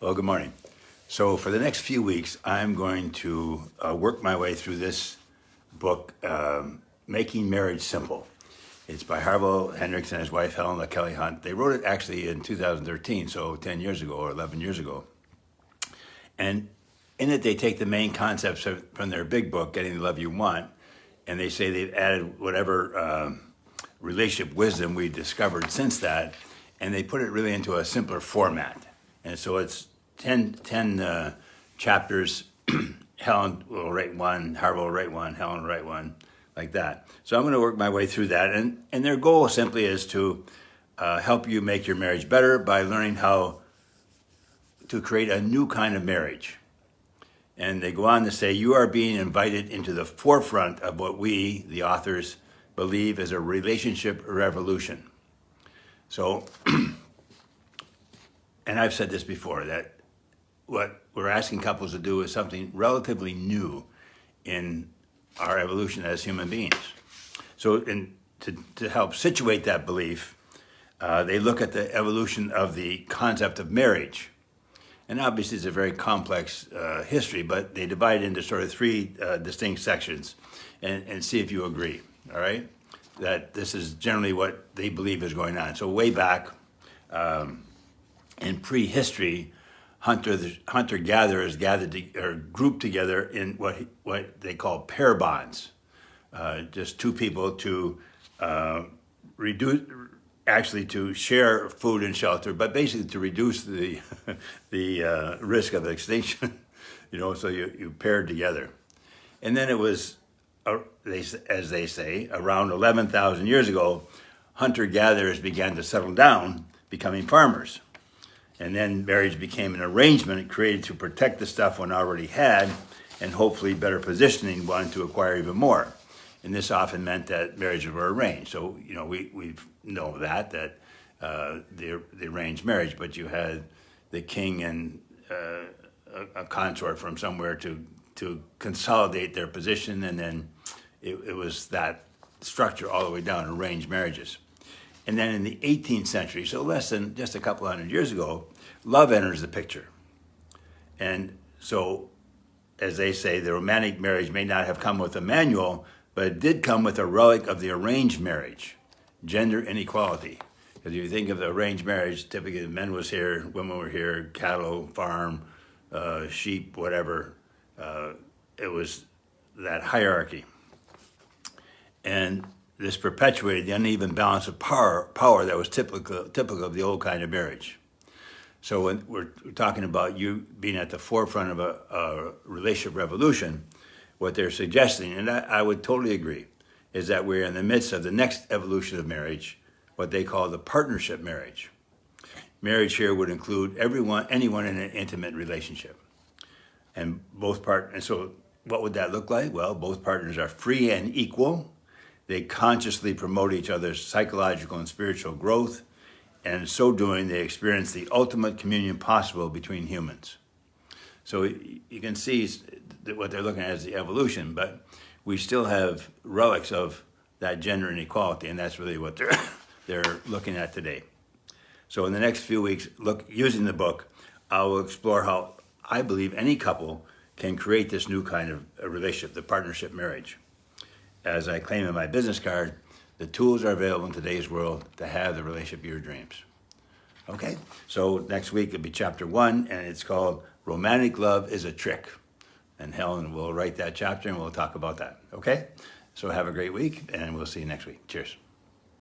Well, good morning. So for the next few weeks, I'm going to work my way through this book, Making Marriage Simple. It's by Harville, Hendrix, and his wife, Helen, LaKelly Hunt. They wrote it actually in 2013, so 10 years ago or 11 years ago. And in it, they take the main concepts from their big book, Getting the Love You Want, and they say they've added whatever relationship wisdom we discovered since that, and they put it really into a simpler format. And so it's 10 chapters. Helen will write one, Harville will write one, Helen will write one, like that. So I'm going to work my way through that. And their goal simply is to help you make your marriage better by learning how to create a new kind of marriage. And they go on to say, you are being invited into the forefront of what we, the authors, believe is a relationship revolution. So, and I've said this before, that what we're asking couples to do is something relatively new in our evolution as human beings. So to help situate that belief, they look at the evolution of the concept of marriage. And obviously it's a very complex history, but they divide it into sort of three distinct sections and see if you agree, all right? That this is generally what they believe is going on. So way back in prehistory, hunter-gatherers grouped together in what they call pair bonds, just two people to to share food and shelter, but basically to reduce the risk of extinction. So you paired together, and then it was, as they say, around 11,000 years ago, hunter-gatherers began to settle down, becoming farmers. And then marriage became an arrangement created to protect the stuff one already had and hopefully better positioning one to acquire even more. And this often meant that marriages were arranged. So, we know that the arranged marriage, but you had the king and a consort from somewhere to consolidate their position, and then it was that structure all the way down, arranged marriages. And then in the 18th century, so less than just a couple hundred years ago, love enters the picture. And so, as they say, the romantic marriage may not have come with a manual, but it did come with a relic of the arranged marriage, gender inequality. Because if you think of the arranged marriage, typically the men was here, women were here, cattle, farm, sheep, whatever. It was that hierarchy. And this perpetuated the uneven balance of power that was typical of the old kind of marriage. So when we're talking about you being at the forefront of a relationship revolution, what they're suggesting, and I would totally agree, is that we're in the midst of the next evolution of marriage, what they call the partnership marriage. Marriage here would include anyone in an intimate relationship. And so what would that look like? Well, both partners are free and equal. They consciously promote each other's psychological and spiritual growth, and in so doing, they experience the ultimate communion possible between humans. So you can see that what they're looking at is the evolution, but we still have relics of that gender inequality, and that's really what they're looking at today. So in the next few weeks, using the book, I will explore how I believe any couple can create this new kind of relationship, the partnership marriage. As I claim in my business card, the tools are available in today's world to have the relationship of your dreams. Okay, so next week it'll be chapter 1, and it's called Romantic Love is a Trick. And Helen will write that chapter, and we'll talk about that. Okay, so have a great week, and we'll see you next week. Cheers.